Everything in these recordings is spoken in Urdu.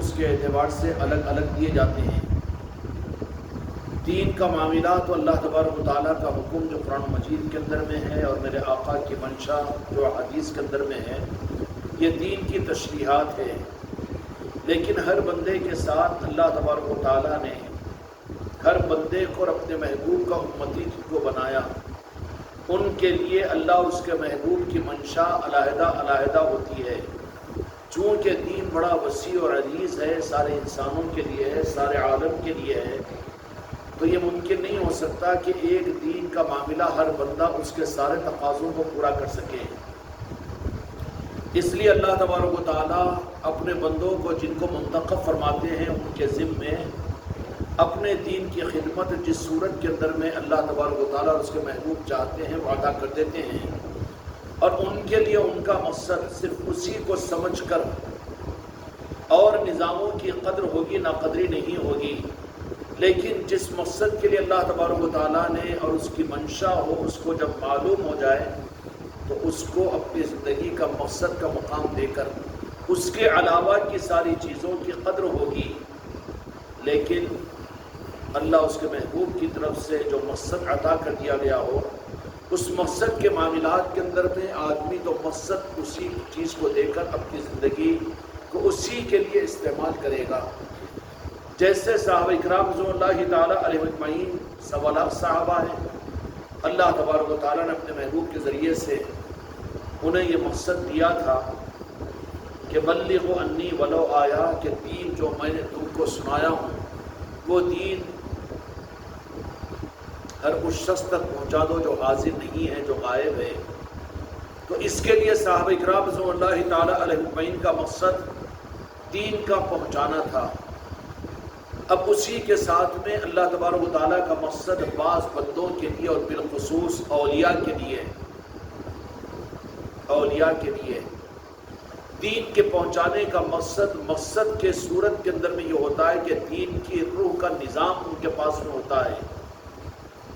اس کے اعتبار سے الگ الگ دیے جاتے ہیں۔ دین کا معاملہ تو اللہ تبارک و تعالیٰ کا حکم جو قرآن مجید کے اندر میں ہے اور میرے آقا کی منشا جو حدیث کے اندر میں ہے، یہ دین کی تشریحات ہے۔ لیکن ہر بندے کے ساتھ اللہ تبارک و تعالیٰ نے ہر بندے کو اور اپنے محبوب کا امتی کو بنایا، ان کے لیے اللہ اور اس کے محبوب کی منشا علیحدہ علیحدہ ہوتی ہے۔ چونکہ دین بڑا وسیع اور عزیز ہے، سارے انسانوں کے لیے ہے، سارے عالم کے لیے ہے، تو یہ ممکن نہیں ہو سکتا کہ ایک دین کا معاملہ ہر بندہ اس کے سارے تقاضوں کو پورا کر سکے۔ اس لیے اللہ تبارک و تعالیٰ اپنے بندوں کو جن کو منتخب فرماتے ہیں ان کے ذمے اپنے دین کی خدمت جس صورت کے اندر میں اللہ تبارک و تعالیٰ اور اس کے محبوب چاہتے ہیں وہ ادا کر دیتے ہیں، اور ان کے لیے ان کا مقصد صرف اسی کو سمجھ کر اور نظاموں کی قدر ہوگی نہ قدری نہیں ہوگی، لیکن جس مقصد کے لیے اللہ تبارک و تعالیٰ نے اور اس کی منشا ہو اس کو جب معلوم ہو جائے تو اس کو اپنی زندگی کا مقصد کا مقام دے کر اس کے علاوہ کی ساری چیزوں کی قدر ہوگی۔ لیکن اللہ اس کے محبوب کی طرف سے جو مقصد عطا کر دیا گیا ہو اس مقصد کے معاملات کے اندر میں آدمی تو مقصد اسی چیز کو دے کر اپنی زندگی کو اسی کے لیے استعمال کرے گا۔ جیسے صحابہ اکرام رضوان اللہ تعالیٰ علیہ اجمعین سوالات صحابہ ہیں، اللہ تبارک و تعالیٰ نے اپنے محبوب کے ذریعے سے انہیں یہ مقصد دیا تھا کہ بلغوا انی ولو آیا، کہ دین جو میں نے تم کو سنایا ہوں وہ دین ہر اس شخص تک پہنچا دو جو حاضر نہیں ہے، جو غائب ہے۔ تو اس کے لیے صحابہ اکرام رضوان اللہ تعالیٰ علیہ اجمعین کا مقصد دین کا پہنچانا تھا۔ اب اسی کے ساتھ میں اللہ تبارک و تعالیٰ کا مقصد بعض بندوں کے لیے اور بالخصوص اولیاء کے لیے دین کے پہنچانے کا مقصد کے صورت کے اندر میں یہ ہوتا ہے کہ دین کی روح کا نظام ان کے پاس میں ہوتا ہے،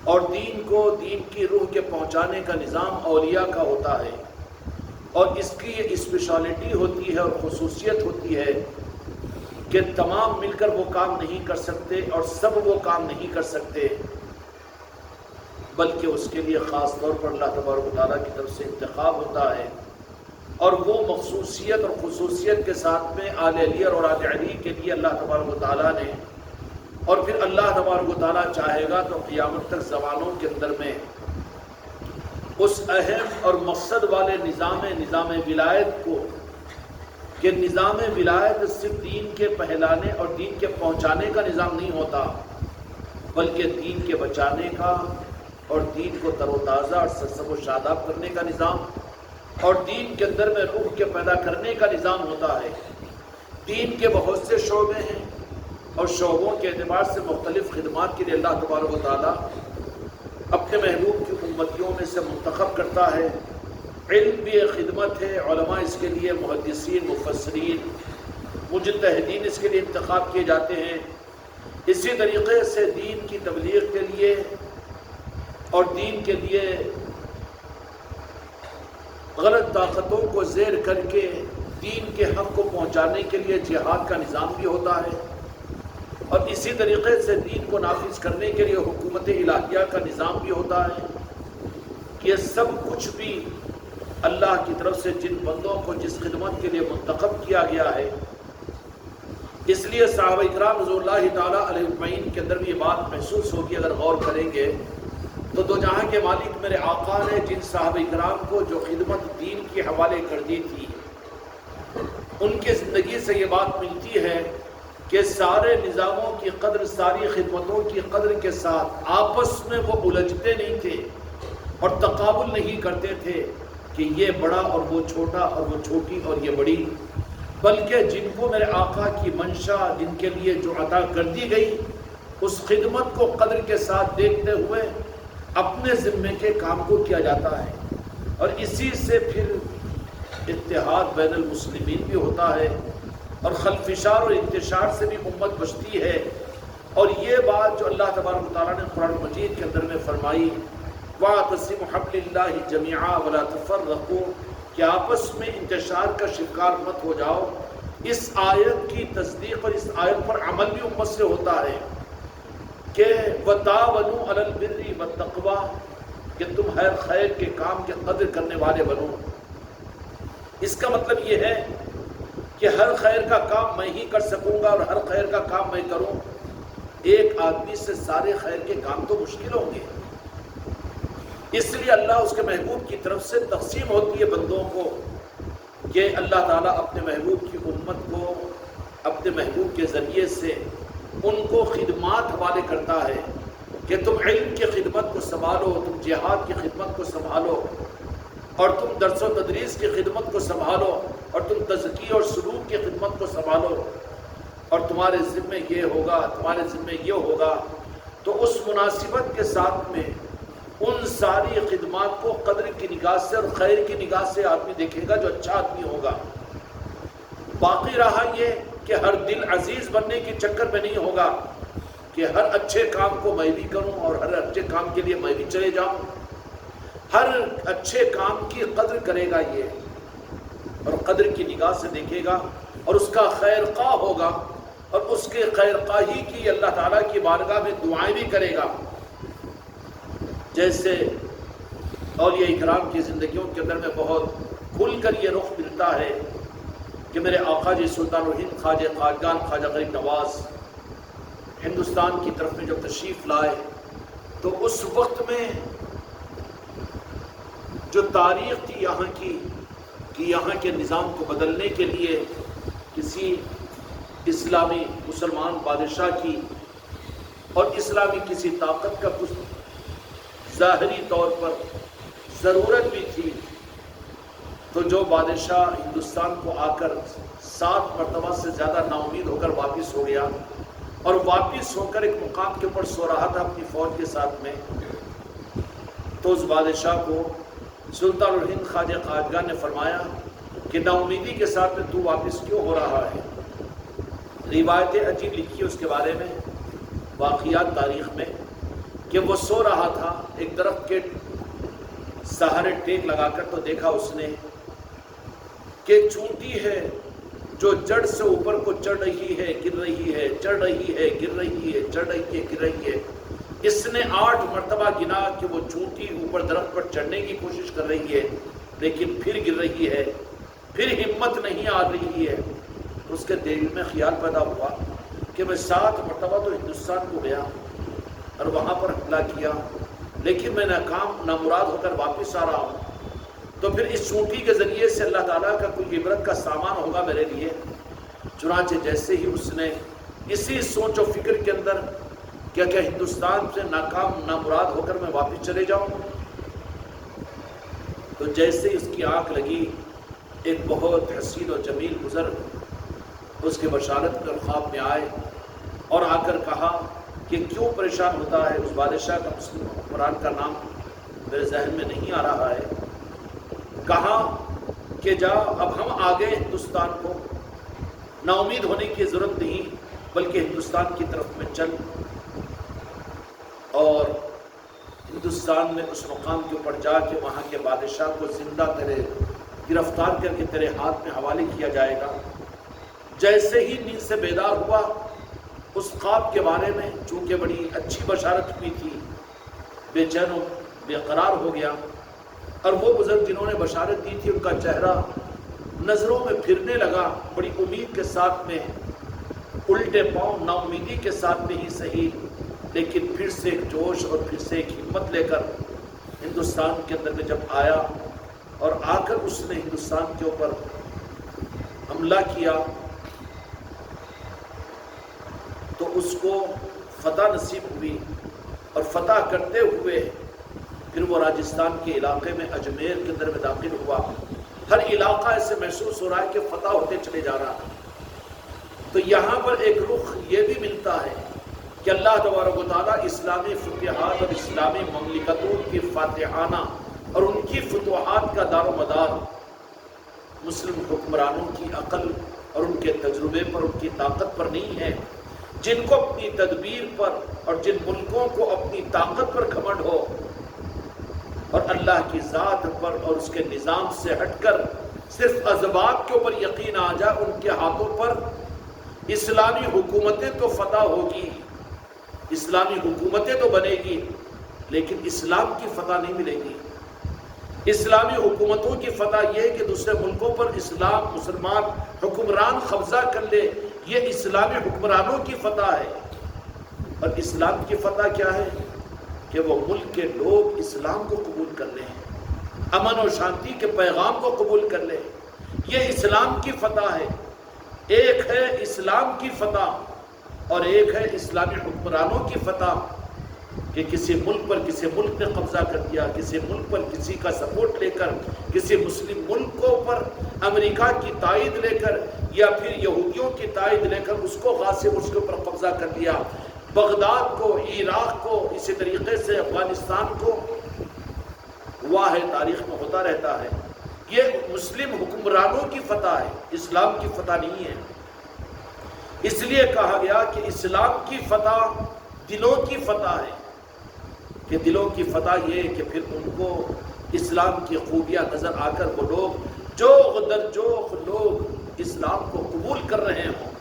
اور دین کی روح کے پہنچانے کا نظام اولیاء کا ہوتا ہے، اور اس کی یہ اسپیشلٹی ہوتی ہے اور خصوصیت ہوتی ہے کہ تمام مل کر وہ کام نہیں کر سکتے اور سب وہ کام نہیں کر سکتے، بلکہ اس کے لیے خاص طور پر اللہ تبارک و تعالیٰ کی طرف سے انتخاب ہوتا ہے، اور وہ مخصوصیت اور خصوصیت کے ساتھ میں آل علی اور آل علی کے لیے اللہ تبارک و تعالیٰ نے، اور پھر اللہ تبارک و تعالیٰ چاہے گا تو قیامت تک زمانوں کے اندر میں اس اہم اور مقصد والے نظام ولایت کو، کہ نظام ولایت صرف دین کے پہلانے اور دین کے پہنچانے کا نظام نہیں ہوتا، بلکہ دین کے بچانے کا اور دین کو تر و تازہ اور سرسبز و شاداب کرنے کا نظام، اور دین کے اندر میں روح کے پیدا کرنے کا نظام ہوتا ہے۔ دین کے بہت سے شعبے ہیں اور شعبوں کے اعتبار سے مختلف خدمات کے لیے اللہ تبارک و تعالیٰ اپنے محبوب کی امتیوں میں سے منتخب کرتا ہے۔ علم بھی ایک خدمت ہے، علماء اس کے لیے، محدثین، مفسرین، مجتہدین اس کے لیے انتخاب کیے جاتے ہیں۔ اسی طریقے سے دین کی تبلیغ کے لیے اور دین کے لیے غلط طاقتوں کو زیر کر کے دین کے حق کو پہنچانے کے لیے جہاد کا نظام بھی ہوتا ہے، اور اسی طریقے سے دین کو نافذ کرنے کے لیے حکومت الہیہ کا نظام بھی ہوتا ہے۔ یہ سب کچھ بھی اللہ کی طرف سے جن بندوں کو جس خدمت کے لیے منتخب کیا گیا ہے، اس لیے صحابہ اکرام رضوان اللہ تعالیٰ علیہ اجمعین کے اندر بھی یہ بات محسوس ہوگی اگر غور کریں گے تو دو جہاں کے مالک میرے آقا نے جن صحابہ اکرام کو جو خدمت دین کے حوالے کر دی تھی، ان کی زندگی سے یہ بات ملتی ہے کہ سارے نظاموں کی قدر، ساری خدمتوں کی قدر کے ساتھ آپس میں وہ الجھتے نہیں تھے اور تقابل نہیں کرتے تھے کہ یہ بڑا اور وہ چھوٹا اور وہ چھوٹی اور یہ بڑی، بلکہ جن کو میرے آقا کی منشا، جن کے لیے جو عطا کر دی گئی، اس خدمت کو قدر کے ساتھ دیکھتے ہوئے اپنے ذمے کے کام کو کیا جاتا ہے، اور اسی سے پھر اتحاد بین المسلمین بھی ہوتا ہے، اور خلفشار اور انتشار سے بھی امت بچتی ہے۔ اور یہ بات جو اللہ تبارک و تعالیٰ نے قرآن مجید کے اندر میں فرمائی، وَاعْتَصِمُوا بِحَبْلِ اللَّهِ جَمِيعًا وَلَا تَفَرَّقُوا، کہ آپس میں انتشار کا شکار مت ہو جاؤ اس آیت کی تصدیق اور اس آیت پر عمل بھی امت سے ہوتا ہے کہ وَتَعَاوَنُوا عَلَى الْبِرِّ وَالتَّقْوَىٰ، کہ تم ہر خیر کے کام کے قدر کرنے والے بنو۔ اس کا مطلب یہ ہے کہ ہر خیر کا کام میں ہی کر سکوں گا اور ہر خیر کا کام میں کروں، ایک آدمی سے سارے خیر کے کام تو مشکل ہوں گے۔ اس لیے اللہ اس کے محبوب کی طرف سے تقسیم ہوتی ہے بندوں کو کہ اللہ تعالیٰ اپنے محبوب کی امت کو اپنے محبوب کے ذریعے سے ان کو خدمات حوالے کرتا ہے کہ تم علم کی خدمت کو سنبھالو، تم جہاد کی خدمت کو سنبھالو، اور تم درس و تدریس کی خدمت کو سنبھالو، اور تم تزکیہ اور سلوک کی خدمت کو سنبھالو، اور تمہارے ذمے یہ ہوگا، تمہارے ذمے یہ ہوگا۔ تو اس مناسبت کے ساتھ میں ان ساری خدمات کو قدر کی نگاہ سے اور خیر کی نگاہ سے آدمی دیکھے گا جو اچھا آدمی ہوگا۔ باقی رہا یہ کہ ہر دل عزیز بننے کے چکر میں نہیں ہوگا کہ ہر اچھے کام کو میں بھی کروں اور ہر اچھے کام کے لیے میں بھی چلے جاؤں۔ ہر اچھے کام کی قدر کرے گا یہ، اور قدر کی نگاہ سے دیکھے گا، اور اس کا خیر خواہ ہوگا، اور اس کے خیر خواہی کی اللہ تعالیٰ کی بارگاہ میں دعائیں بھی کرے گا۔ جیسے اولیاء اکرام کی زندگیوں کے اندر میں بہت کھل کر یہ رخ ملتا ہے کہ میرے آقا جی سلطان الہند خواجہ خواجگان خواجہ غریب نواز ہندوستان کی طرف میں جب تشریف لائے تو اس وقت میں جو تاریخ تھی یہاں کی کہ یہاں کے نظام کو بدلنے کے لیے کسی اسلامی مسلمان بادشاہ کی اور اسلامی کسی طاقت کا کچھ ظاہری طور پر ضرورت بھی تھی، تو جو بادشاہ ہندوستان کو آ کر 7 مرتبہ سے زیادہ نا امید ہو کر واپس ہو گیا، اور واپس ہو کر ایک مقام کے اوپر سو رہا تھا اپنی فوج کے ساتھ میں، تو اس بادشاہ کو سلطان الہند خواجہ خواجگان نے فرمایا کہ نا امیدی کے ساتھ میں تو واپس کیوں ہو رہا ہے؟ روایتیں عجیب لکھی ہے اس کے بارے میں، واقعات تاریخ میں، کہ وہ سو رہا تھا ایک درخت کے سہارے ٹیک لگا کر، تو دیکھا اس نے کہ چونٹی ہے جو جڑ سے اوپر کو چڑھ رہی ہے، گر رہی ہے، چڑھ رہی ہے، گر رہی ہے، چڑھ رہی ہے، گر رہی ہے۔ اس نے 8 مرتبہ گنا کہ وہ چونٹی اوپر درخت پر چڑھنے کی کوشش کر رہی ہے لیکن پھر گر رہی ہے، پھر ہمت نہیں آ رہی ہے۔ اس کے دل میں خیال پیدا ہوا کہ میں 7 مرتبہ تو ہندوستان کو گیا اور وہاں پر حملہ کیا، لیکن میں ناکام نامراد ہو کر واپس آ رہا ہوں، تو پھر اس چونٹی کے ذریعے سے اللہ تعالیٰ کا کوئی عبرت کا سامان ہوگا میرے لیے۔ چنانچہ جیسے ہی اس نے اسی سوچ و فکر کے اندر کیا ہندوستان سے ناکام نامراد ہو کر میں واپس چلے جاؤں، تو جیسے ہی اس کی آنکھ لگی ایک بہت حسین و جمیل بزرگ اس کے بشارت میں اور خواب میں آئے اور آ کر کہا کہ کیوں پریشان ہوتا ہے؟ اس بادشاہ کا مسلم حکمران کا نام میرے ذہن میں نہیں آ رہا ہے۔ کہا کہ جا اب ہم آ گئے ہندوستان کو، نا امید ہونے کی ضرورت نہیں بلکہ ہندوستان کی طرف میں چل، اور ہندوستان میں اس مقام کے اوپر جا کے وہاں کے بادشاہ کو زندہ تیرے گرفتار کر کے تیرے ہاتھ میں حوالے کیا جائے گا۔ جیسے ہی نیند سے بیدار ہوا اس خواب کے بارے میں چونکہ بڑی اچھی بشارت ہوئی تھی، بے چین و بے قرار ہو گیا، اور وہ بزرگ جنہوں نے بشارت دی تھی ان کا چہرہ نظروں میں پھرنے لگا، بڑی امید کے ساتھ میں، الٹے پاؤں نا امیدی کے ساتھ میں ہی صحیح، لیکن پھر سے ایک جوش اور پھر سے ایک ہمت لے کر ہندوستان کے اندر میں جب آیا، اور آ کر اس نے ہندوستان کے اوپر حملہ کیا تو اس کو فتح نصیب ہوئی، اور فتح کرتے ہوئے پھر وہ راجستھان کے علاقے میں اجمیر کے اندر میں داخل ہوا۔ ہر علاقہ ایسے محسوس ہو رہا ہے کہ فتح ہوتے چلے جا رہا ہے۔ تو یہاں پر ایک رخ یہ بھی ملتا ہے کہ اللہ تبارک و تعالیٰ اسلامی فتوحات اور اسلامی مملکتوں کی فاتحانہ اور ان کی فتوحات کا دار و مدار مسلم حکمرانوں کی عقل اور ان کے تجربے پر، ان کی طاقت پر نہیں ہے، جن کو اپنی تدبیر پر اور جن ملکوں کو اپنی طاقت پر گھمنڈ ہو اور اللہ کی ذات پر اور اس کے نظام سے ہٹ کر صرف اسباب کے اوپر یقین آ جائے، ان کے ہاتھوں پر اسلامی حکومتیں تو فتح ہوگی، اسلامی حکومتیں تو بنے گی، لیکن اسلام کی فتح نہیں ملے گی۔ اسلامی حکومتوں کی فتح یہ ہے کہ دوسرے ملکوں پر اسلام مسلمان حکمران قبضہ کر لے، یہ اسلامی حکمرانوں کی فتح ہے۔ اور اسلام کی فتح کیا ہے؟ کہ وہ ملک کے لوگ اسلام کو قبول کر لیں، امن و شانتی کے پیغام کو قبول کر لیں، یہ اسلام کی فتح ہے۔ ایک ہے اسلام کی فتح اور ایک ہے اسلامی حکمرانوں کی فتح، کہ کسی ملک پر کسی ملک نے قبضہ کر دیا، کسی ملک پر کسی کا سپورٹ لے کر، کسی مسلم ملکوں پر امریکہ کی تائید لے کر یا پھر یہودیوں کی تائید لے کر اس کو غاصب اس کے اوپر قبضہ کر دیا، بغداد کو، عراق کو، اسی طریقے سے افغانستان کو، ہوا ہے، تاریخ میں ہوتا رہتا ہے۔ یہ مسلم حکمرانوں کی فتح ہے، اسلام کی فتح نہیں ہے۔ اس لیے کہا گیا کہ اسلام کی فتح دلوں کی فتح ہے، کہ دلوں کی فتح یہ کہ پھر ان کو اسلام کی خوبیاں نظر آ کر وہ لوگ جوخ در جوخ لوگ اسلام کو قبول کر رہے ہوں۔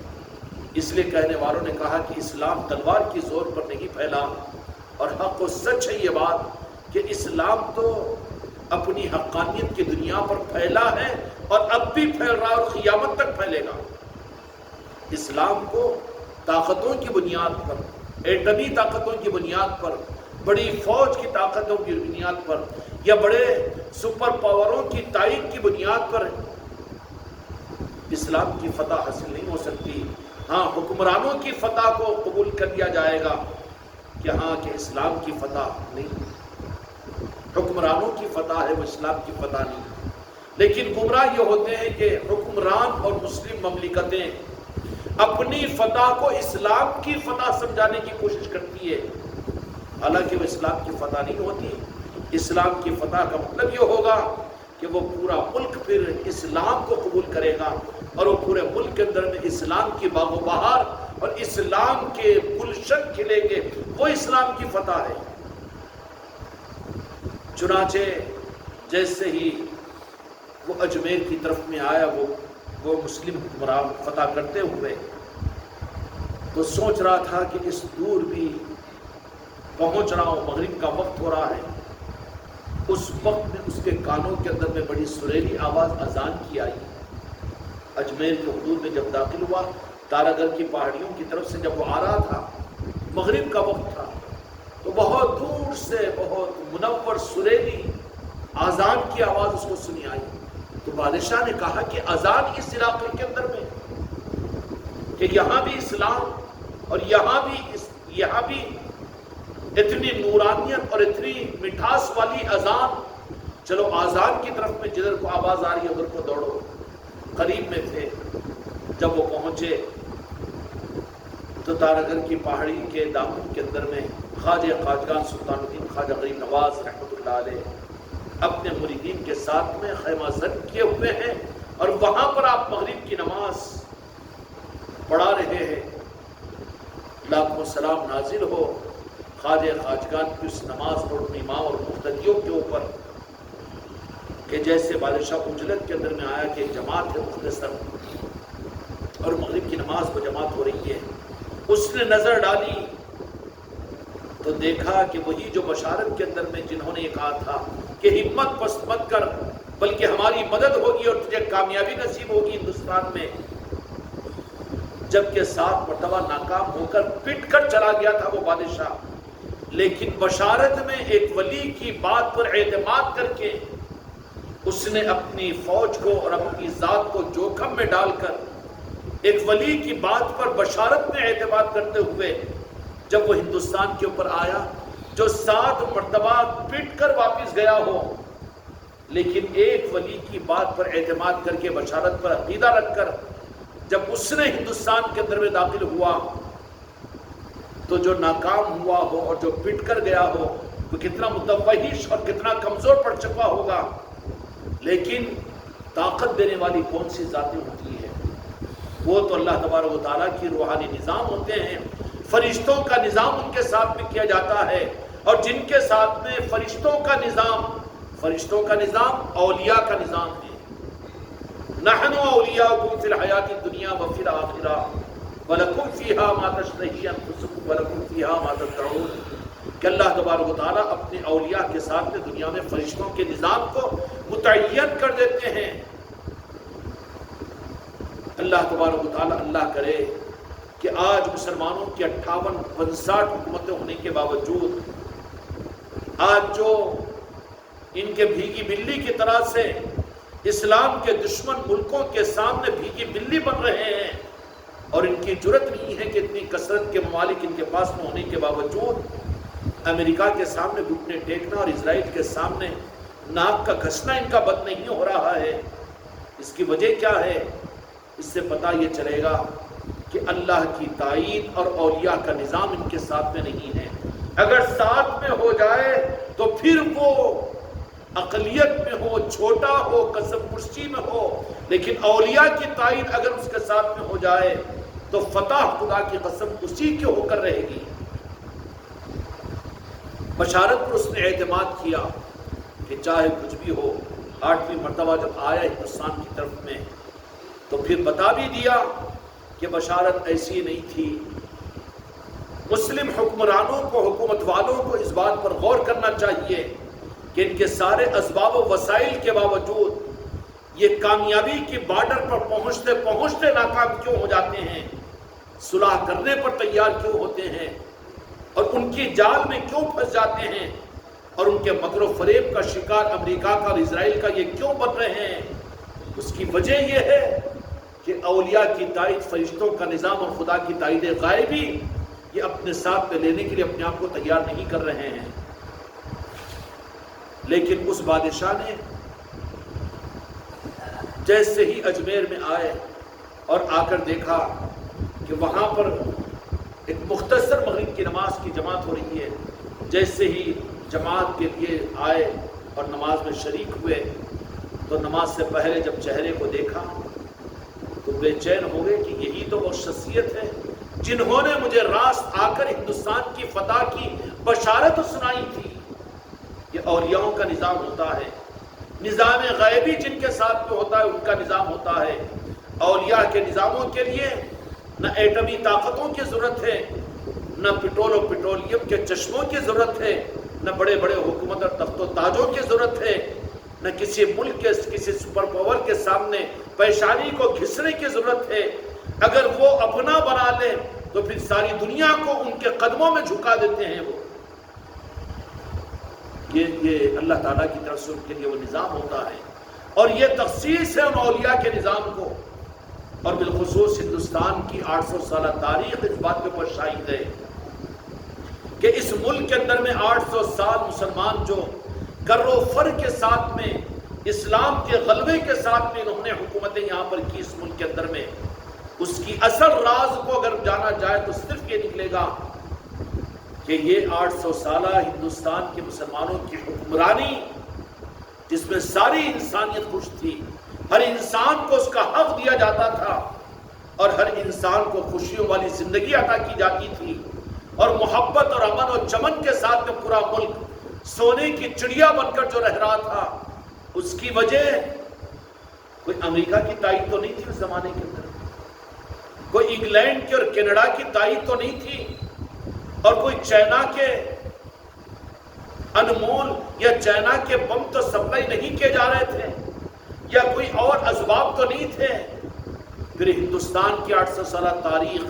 اس لیے کہنے والوں نے کہا کہ اسلام تلوار کی زور پر نہیں پھیلا، اور حق و سچ ہے یہ بات کہ اسلام تو اپنی حقانیت کی دنیا پر پھیلا ہے اور اب بھی پھیل رہا ہے اور قیامت تک پھیلے گا۔ اسلام کو طاقتوں کی بنیاد پر، ایٹمی طاقتوں کی بنیاد پر، بڑی فوج کی طاقتوں کی بنیاد پر یا بڑے سپر پاوروں کی تائید کی بنیاد پر اسلام کی فتح حاصل نہیں ہو سکتی۔ ہاں، حکمرانوں کی فتح کو قبول کر لیا جائے گا کہ ہاں کہ اسلام کی فتح نہیں، حکمرانوں کی فتح ہے، وہ اسلام کی فتح نہیں۔ لیکن گمراہ یہ ہوتے ہیں کہ حکمران اور مسلم مملکتیں اپنی فتح کو اسلام کی فتح سمجھانے کی کوشش کرتی ہے، حالانکہ وہ اسلام کی فتح نہیں ہوتی۔ اسلام کی فتح کا مطلب یہ ہوگا کہ وہ پورا ملک پھر اسلام کو قبول کرے گا اور وہ پورے ملک کے اندر میں اسلام کی باغ و بہار اور اسلام کے گلشن کھلیں گے، وہ اسلام کی فتح ہے۔ چنانچہ جیسے ہی وہ اجمیر کی طرف میں آیا، وہ مسلم حکمران فتح کرتے ہوئے، تو سوچ رہا تھا کہ اس دور بھی پہنچ رہا ہوں، مغرب کا وقت ہو رہا ہے۔ اس وقت میں اس کے کانوں کے اندر میں بڑی سریلی آواز اذان کی آئی۔ اجمیر کے حدود میں جب داخل ہوا، تارا گڑھ کی پہاڑیوں کی طرف سے جب وہ آ رہا تھا، مغرب کا وقت تھا، تو بہت دور سے بہت منور سریلی اذان کی آواز اس کو سنی آئی۔ تو بادشاہ نے کہا کہ اذان اس علاقے کے اندر میں، کہ یہاں بھی اسلام اور یہاں بھی اتنی نورانیت اور اتنی مٹھاس والی اذان، چلو اذان کی طرف میں جدھر کو آواز آ رہی ہے ادھر کو دوڑو۔ قریب میں تھے، جب وہ پہنچے تو تارا گڑھ کی پہاڑی کے دامن کے اندر میں خواجہ خواجگان سلطان الدین خواجہ غریب نواز رحمۃ اللہ علیہ اپنے مریدین کے ساتھ میں خیمہ زن کیے ہوئے ہیں، اور وہاں پر آپ مغرب کی نماز پڑھا رہے ہیں۔ لاکھوں سلام نازل ہو خواجہ خواجگان کی اس نماز اور امام اور مقتدیوں کے اوپر، کہ جیسے بادشاہ اجلت کے اندر میں آیا کہ جماعت ہے مختصر اور مغرب کی نماز کو جماعت ہو رہی ہے، اس نے نظر ڈالی تو دیکھا کہ وہی جو بشارت کے اندر میں جنہوں نے یہ کہا تھا کہ ہمت پست مت کر، بلکہ ہماری مدد ہوگی اور تجھے کامیابی نصیب ہوگی ہندوستان میں، جبکہ 7 مرتبہ ناکام ہو کر پٹ کر چلا گیا تھا وہ بادشاہ، لیکن بشارت میں ایک ولی کی بات پر اعتماد کر کے اس نے اپنی فوج کو اور اپنی ذات کو جوخم میں ڈال کر ایک ولی کی بات پر بشارت میں اعتماد کرتے ہوئے جب وہ ہندوستان کے اوپر آیا، جو 7 مرتبہ پٹ کر واپس گیا ہو، لیکن ایک ولی کی بات پر اعتماد کر کے بشارت پر عقیدہ رکھ کر جب اس نے ہندوستان کے اندر میں داخل ہوا، تو جو ناکام ہوا ہو اور جو پٹ کر گیا ہو وہ کتنا متوحش اور کتنا کمزور پڑ چکا ہوگا، لیکن طاقت دینے والی کون سی ذاتیں ہوتی ہے؟ وہ تو اللہ تبارک و تعالیٰ کی روحانی نظام ہوتے ہیں، فرشتوں کا نظام ان کے ساتھ میں کیا جاتا ہے، اور جن کے ساتھ میں فرشتوں کا نظام اولیاء کا نظام ہے۔ نحن اولیاؤکم فی الحیات الدنیا وفی الآخرہ وَلَكُمْ فِيهَا مَا تَشْتَهِي أَنفُسُكُمْ وَلَكُمْ فِيهَا مَا تَدَّعُونَ کہ اللہ تبارک و تعالیٰ اپنے اولیاء کے ساتھ میں دنیا میں فرشتوں کے نظام کو متعین کر دیتے ہیں۔ اللہ تبارک و تعالیٰ اللہ کرے کہ آج مسلمانوں کی 58-59 حکومتیں ہونے کے باوجود آج جو ان کے بھیگی بلی کی طرح سے اسلام کے دشمن ملکوں کے سامنے بھیگی بلی بن رہے ہیں، اور ان کی جرت نہیں ہے کہ اتنی کثرت کے ممالک ان کے پاس میں ہونے کے باوجود امریکہ کے سامنے گھٹنے ٹیکنا اور اسرائیل کے سامنے ناک کا گھسنا ان کا بد نہیں ہو رہا ہے۔ اس کی وجہ کیا ہے؟ اس سے پتہ یہ چلے گا کہ اللہ کی تائید اور اولیاء کا نظام ان کے ساتھ میں نہیں ہے۔ اگر ساتھ میں ہو جائے تو پھر وہ اقلیت میں ہو، چھوٹا ہو، قسم پرسی میں ہو، لیکن اولیاء کی تائید اگر اس کے ساتھ میں ہو جائے تو فتح خدا کی قسم اسی کی ہو کر رہے گی۔ بشارت پر اس نے اعتماد کیا کہ چاہے کچھ بھی ہو، 8ویں مرتبہ جب آیا ہندوستان کی طرف میں تو پھر بتا بھی دیا کہ بشارت ایسی نہیں تھی۔ مسلم حکمرانوں کو، حکومت والوں کو اس بات پر غور کرنا چاہیے کہ ان کے سارے اسباب و وسائل کے باوجود یہ کامیابی کی بارڈر پر پہنچتے پہنچتے ناکام کیوں ہو جاتے ہیں، صلح کرنے پر تیار کیوں ہوتے ہیں، اور ان کی جال میں کیوں پھنس جاتے ہیں، اور ان کے مکر و فریب کا شکار امریکہ کا اور اسرائیل کا یہ کیوں بن رہے ہیں۔ اس کی وجہ یہ ہے کہ اولیاء کی تائید، فرشتوں کا نظام اور خدا کی تائید غائبی یہ اپنے ساتھ میں لینے کے لیے اپنے آپ کو تیار نہیں کر رہے ہیں۔ لیکن اس بادشاہ نے جیسے ہی اجمیر میں آئے اور آ کر دیکھا کہ وہاں پر ایک مختصر مغرب کی نماز کی جماعت ہو رہی ہے، جیسے ہی جماعت کے لیے آئے اور نماز میں شریک ہوئے تو نماز سے پہلے جب چہرے کو دیکھا تو بے چین ہو گئے کہ یہی تو وہ شخصیت ہے جنہوں نے مجھے راست آ کر ہندوستان کی فتح کی بشارت سنائی تھی۔ یہ اولیاؤں کا نظام ہوتا ہے، نظام غیبی جن کے ساتھ میں ہوتا ہے ان کا نظام ہوتا ہے۔ اولیاء کے نظاموں کے لیے نہ ایٹمی طاقتوں کی ضرورت ہے، نہ پٹرول و پیٹرولیم کے چشموں کی ضرورت ہے، نہ بڑے بڑے حکومت اور تخت و تاجوں کی ضرورت ہے، نہ کسی ملک کے کسی سپر پاور کے سامنے پیشانی کو گھسنے کی ضرورت ہے۔ اگر وہ اپنا بنا لیں تو پھر ساری دنیا کو ان کے قدموں میں جھکا دیتے ہیں۔ وہ یہ اللہ تعالیٰ کی طرف سے ان کے لیے وہ نظام ہوتا ہے، اور یہ تخصیص ہے ان اولیاء کے نظام کو۔ اور بالخصوص ہندوستان کی 800 سالہ تاریخ اس بات کے اوپر شاہد ہے کہ اس ملک کے اندر میں 800 سال مسلمان جو کر و فر کے ساتھ میں اسلام کے غلبے کے ساتھ میں انہوں نے حکومتیں یہاں پر کی اس ملک کے اندر میں، اس کی اصل راز کو اگر جانا جائے تو صرف یہ نکلے گا کہ یہ 800 سالہ ہندوستان کے مسلمانوں کی حکمرانی، جس میں ساری انسانیت خوش تھی، ہر انسان کو اس کا حق دیا جاتا تھا، اور ہر انسان کو خوشیوں والی زندگی عطا کی جاتی تھی، اور محبت اور امن اور چمن کے ساتھ میں پورا ملک سونے کی چڑیا بن کر جو رہ رہا تھا، اس کی وجہ کوئی امریکہ کی تائید تو نہیں تھی اس زمانے کے اندر، کوئی انگلینڈ کی اور کینیڈا کی تائید تو نہیں تھی، اور کوئی چائنا کے انمول یا چائنا کے بم تو سپلائی نہیں کیے جا رہے تھے، یا کوئی اور اسباب تو نہیں تھے۔ پھر ہندوستان کی 800 سالہ تاریخ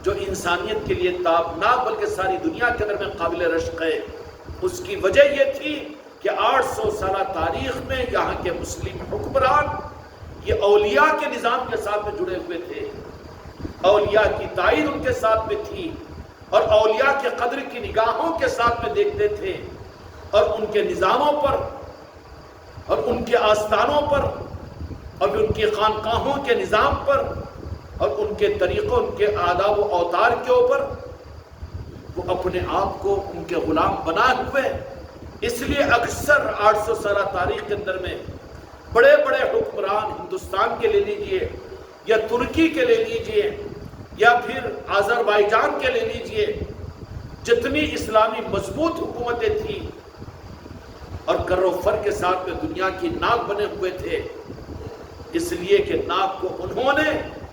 جو انسانیت کے لیے تابناک بلکہ ساری دنیا کے اندر میں قابل رشک ہے، اس کی وجہ یہ تھی کہ 800 سالہ تاریخ میں یہاں کے مسلم حکمران یہ اولیاء کے نظام کے ساتھ میں جڑے ہوئے تھے، اولیاء کی تائید ان کے ساتھ میں تھی، اور اولیاء کے قدر کی نگاہوں کے ساتھ میں دیکھتے تھے، اور ان کے نظاموں پر اور ان کے آستانوں پر اور ان کی خانقاہوں کے نظام پر اور ان کے طریقوں، ان کے آداب و اوتار کے اوپر وہ اپنے آپ کو ان کے غلام بنا ہوئے۔ اس لیے اکثر 800 سالہ تاریخ کے اندر میں بڑے بڑے حکمران ہندوستان کے لے لیجئے یا ترکی کے لے لیجئے یا پھر آذربائیجان کے لے لیجئے، جتنی اسلامی مضبوط حکومتیں تھیں اور کر و فر کے ساتھ میں دنیا کی ناک بنے ہوئے تھے، اس لیے کہ ناک کو انہوں نے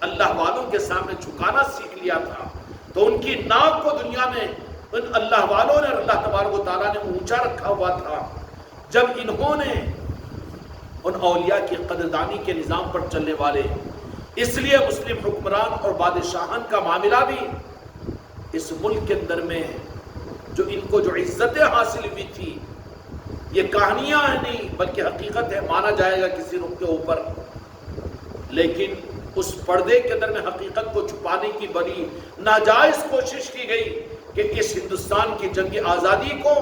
اللہ والوں کے سامنے جھکانا سیکھ لیا تھا، تو ان کی ناک کو دنیا میں ان اللہ والوں نے، اللہ تبارک و تعالیٰ نے اونچا رکھا ہوا تھا۔ جب انہوں نے ان اولیاء کی قدردانی کے نظام پر چلنے والے، اس لیے مسلم حکمران اور بادشاہان کا معاملہ بھی اس ملک کے اندر میں جو ان کو جو عزتیں حاصل ہوئی تھی، یہ کہانیاں ہیں نہیں بلکہ حقیقت ہے، مانا جائے گا کسی رخ کے اوپر، لیکن اس پردے کے اندر میں حقیقت کو چھپانے کی بڑی ناجائز کوشش کی گئی کہ اس ہندوستان کی جنگ آزادی کو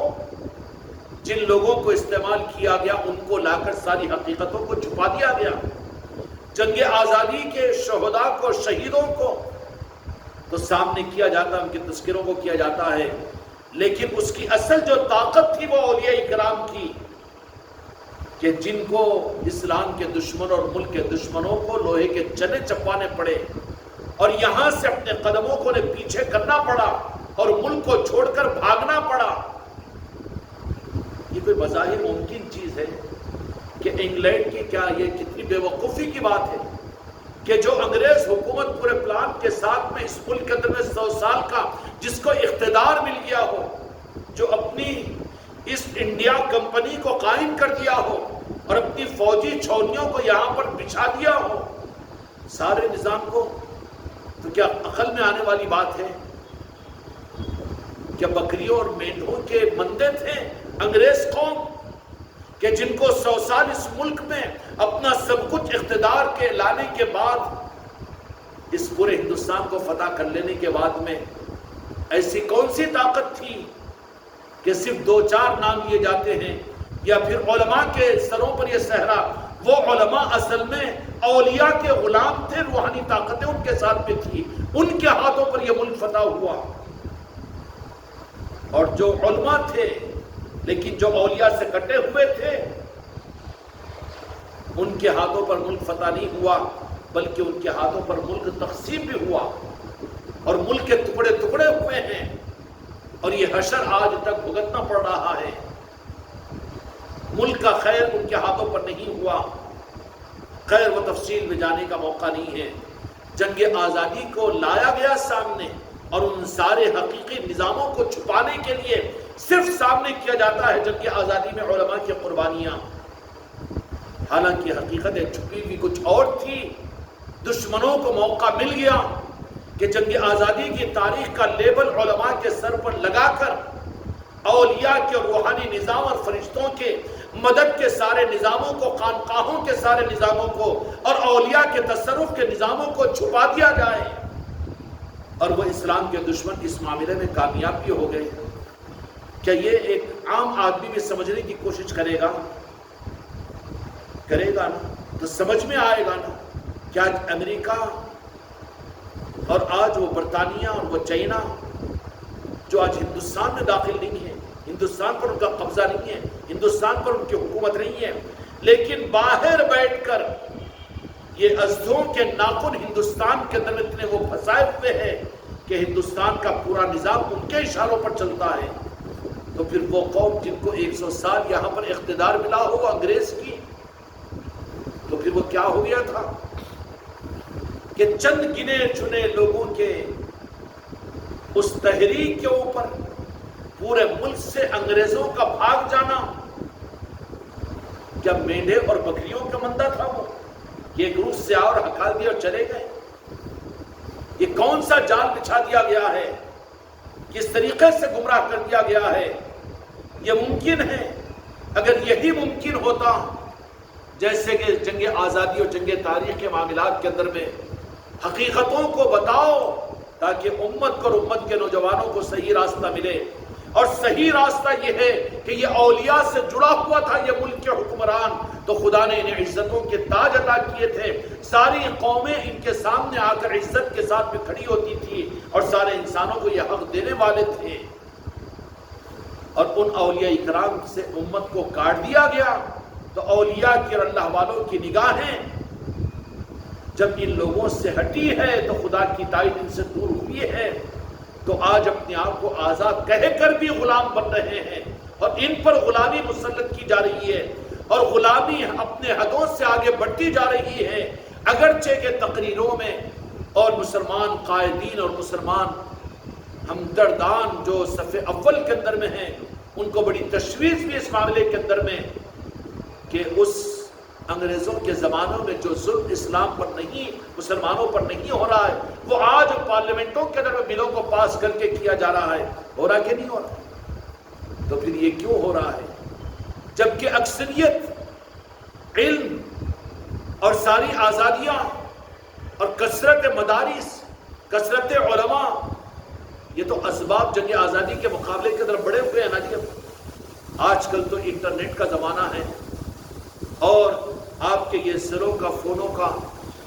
جن لوگوں کو استعمال کیا گیا ان کو لا کر ساری حقیقتوں کو چھپا دیا گیا۔ جنگ آزادی کے شہداء کو، شہیدوں کو تو سامنے کیا جاتا ہے، ان کے تذکروں کو کیا جاتا ہے، لیکن اس کی اصل جو طاقت تھی وہ اولیاء اکرام کی، کہ جن کو اسلام کے دشمن اور ملک کے دشمنوں کو لوہے کے چنے چپانے پڑے اور یہاں سے اپنے قدموں کو پیچھے کرنا پڑا اور ملک کو چھوڑ کر بھاگنا پڑا۔ یہ کوئی بظاہر ممکن چیز ہے کہ انگلینڈ کی، کیا یہ کتنی بے وقوفی کی بات ہے کہ جو انگریز حکومت پورے پلان کے ساتھ میں اس ملک کے اندر میں 100 سال کا جس کو اقتدار مل گیا ہو، جو اپنی اس انڈیا کمپنی کو قائم کر دیا ہو اور اپنی فوجی چھاؤنیوں کو یہاں پر بچھا دیا ہو سارے نظام کو، تو کیا عقل میں آنے والی بات ہے؟ کیا بکریوں اور مینڈوں کے مندے تھے انگریز قوم کہ جن کو 100 سال اس ملک میں اپنا سب کچھ اقتدار کے لانے کے بعد، اس پورے ہندوستان کو فتح کر لینے کے بعد میں ایسی کون سی طاقت تھی کہ صرف 2-4 نام لیے جاتے ہیں، یا پھر علماء کے سروں پر یہ صحرا، وہ علماء اصل میں اولیاء کے غلام تھے، روحانی طاقتیں ان کے ساتھ میں تھی، ان کے ہاتھوں پر یہ ملک فتح ہوا۔ اور جو علماء تھے لیکن جو اولیاء سے کٹے ہوئے تھے، ان کے ہاتھوں پر ملک فتح نہیں ہوا بلکہ ان کے ہاتھوں پر ملک تقسیم بھی ہوا اور ملک کے ٹکڑے ٹکڑے ہوئے ہیں، اور یہ حشر آج تک بھگتنا پڑ رہا ہے۔ ملک کا خیر ان کے ہاتھوں پر نہیں ہوا۔ خیر و تفصیل میں جانے کا موقع نہیں ہے۔ جنگ آزادی کو لایا گیا سامنے، اور ان سارے حقیقی نظاموں کو چھپانے کے لیے صرف سامنے کیا جاتا ہے جنگ آزادی میں علماء کی قربانیاں، حالانکہ حقیقت چھپی ہوئی کچھ اور تھی۔ دشمنوں کو موقع مل گیا کہ جنگ آزادی کی تاریخ کا لیبل علماء کے سر پر لگا کر اولیاء کے روحانی نظام اور فرشتوں کے مدد کے سارے نظاموں کو، خانقاہوں کے سارے نظاموں کو اور اولیاء کے تصرف کے نظاموں کو چھپا دیا جائے، اور وہ اسلام کے دشمن اس معاملے میں کامیاب بھی ہو گئے۔ کیا یہ ایک عام آدمی بھی سمجھنے کی کوشش کرے گا نا تو سمجھ میں آئے گا نا کہ آج امریکہ اور آج وہ برطانیہ اور وہ چائنا جو آج ہندوستان میں داخل نہیں ہے، ہندوستان پر ان کا قبضہ نہیں ہے، ہندوستان پر ان کی حکومت نہیں ہے، لیکن باہر بیٹھ کر یہ ازدوں کے ناخن ہندوستان کے اندر اتنے وہ پھنسائے ہوئے ہیں کہ ہندوستان کا پورا نظام ان کے اشاروں پر چلتا ہے۔ تو پھر وہ قوم جن کو 100 سال یہاں پر اقتدار ملا ہو انگریز کی، تو پھر وہ کیا ہو گیا تھا کہ چند گنے چنے لوگوں کے اس تحریک کے اوپر پورے ملک سے انگریزوں کا بھاگ جانا، کیا مینڈے اور بکریوں کا مندہ تھا وہ؟ یہ گروہ سے آ اور ہکال دیا اور چلے گئے؟ یہ کون سا جال بچھا دیا گیا ہے؟ کس طریقے سے گمراہ کر دیا گیا ہے؟ یہ ممکن ہے؟ اگر یہی ممکن ہوتا جیسے کہ جنگ آزادی اور جنگ تاریخ کے معاملات کے اندر میں حقیقتوں کو بتاؤ تاکہ امت اور امت کے نوجوانوں کو صحیح راستہ ملے، اور صحیح راستہ یہ ہے کہ یہ اولیاء سے جڑا ہوا تھا یہ ملک کے حکمران، تو خدا نے انہیں عزتوں کے تاج عطا کیے تھے، ساری قومیں ان کے سامنے آ کر عزت کے ساتھ میں کھڑی ہوتی تھی اور سارے انسانوں کو یہ حق دینے والے تھے، اور ان اولیاء اکرام سے امت کو کاٹ دیا گیا۔ تو اولیاء کی اور اللہ والوں کی نگاہیں جب ان لوگوں سے ہٹی ہے تو خدا کی تائید ان سے دور ہوئی ہے، تو آج اپنے آپ کو آزاد کہہ کر بھی غلام بن رہے ہیں اور ان پر غلامی مسلط کی جا رہی ہے۔ اور غلامی اپنے حدوں سے آگے بڑھتی جا رہی ہے، اگرچہ کہ تقریروں میں اور مسلمان قائدین اور مسلمان ہمدردان جو صف اول کے اندر میں ہیں ان کو بڑی تشویش بھی اس معاملے کے اندر میں کہ اس انگریزوں کے زمانوں میں جو ظلم اسلام پر نہیں، مسلمانوں پر نہیں ہو رہا ہے، وہ آج پارلیمنٹوں کے اندر بلوں کو پاس کر کے کیا جا رہا ہے۔ ہو رہا کہ نہیں ہو رہا؟ تو پھر یہ کیوں ہو رہا ہے جبکہ اکثریت علم اور ساری آزادیاں اور کثرت مدارس، کثرت علماء، یہ تو اسباب جنگ آزادی کے مقابلے کے اندر بڑے ہوئے ہیں نا جی۔ آج کل تو انٹرنیٹ کا زمانہ ہے اور آپ کے یہ سروں کا، فونوں کا،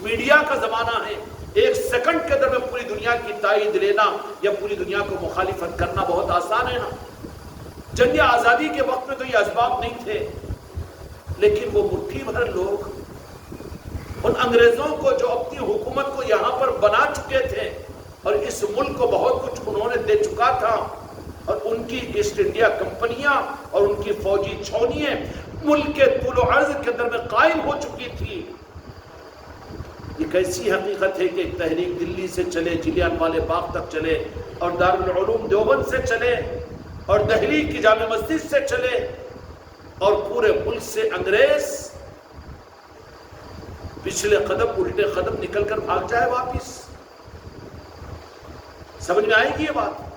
میڈیا کا زمانہ ہے۔ ایک سیکنڈ کے اندر میں پوری دنیا کی تائید لینا یا پوری دنیا کو مخالفت کرنا بہت آسان ہے نا۔ جنگ آزادی کے وقت میں تو یہ اسباب نہیں تھے، لیکن وہ مٹھی بھر لوگ ان انگریزوں کو جو اپنی حکومت کو یہاں پر بنا چکے تھے اور اس ملک کو بہت کچھ انہوں نے دے چکا تھا، اور ان کی ایسٹ انڈیا کمپنیاں اور ان کی فوجی چھاؤنیاں ملک کے طول و عرض کے اندر میں قائم ہو چکی تھی۔ یہ کیسی حقیقت ہے کہ ایک تحریک دلی سے چلے، جلیان والے باغ تک چلے، اور دارالعلوم دیوبند سے چلے، اور دہلی کی جامع مسجد سے چلے، اور پورے ملک سے انگریز پچھلے قدم الٹے قدم نکل کر بھاگ جائے واپس۔ سمجھ میں آئے گی یہ بات؟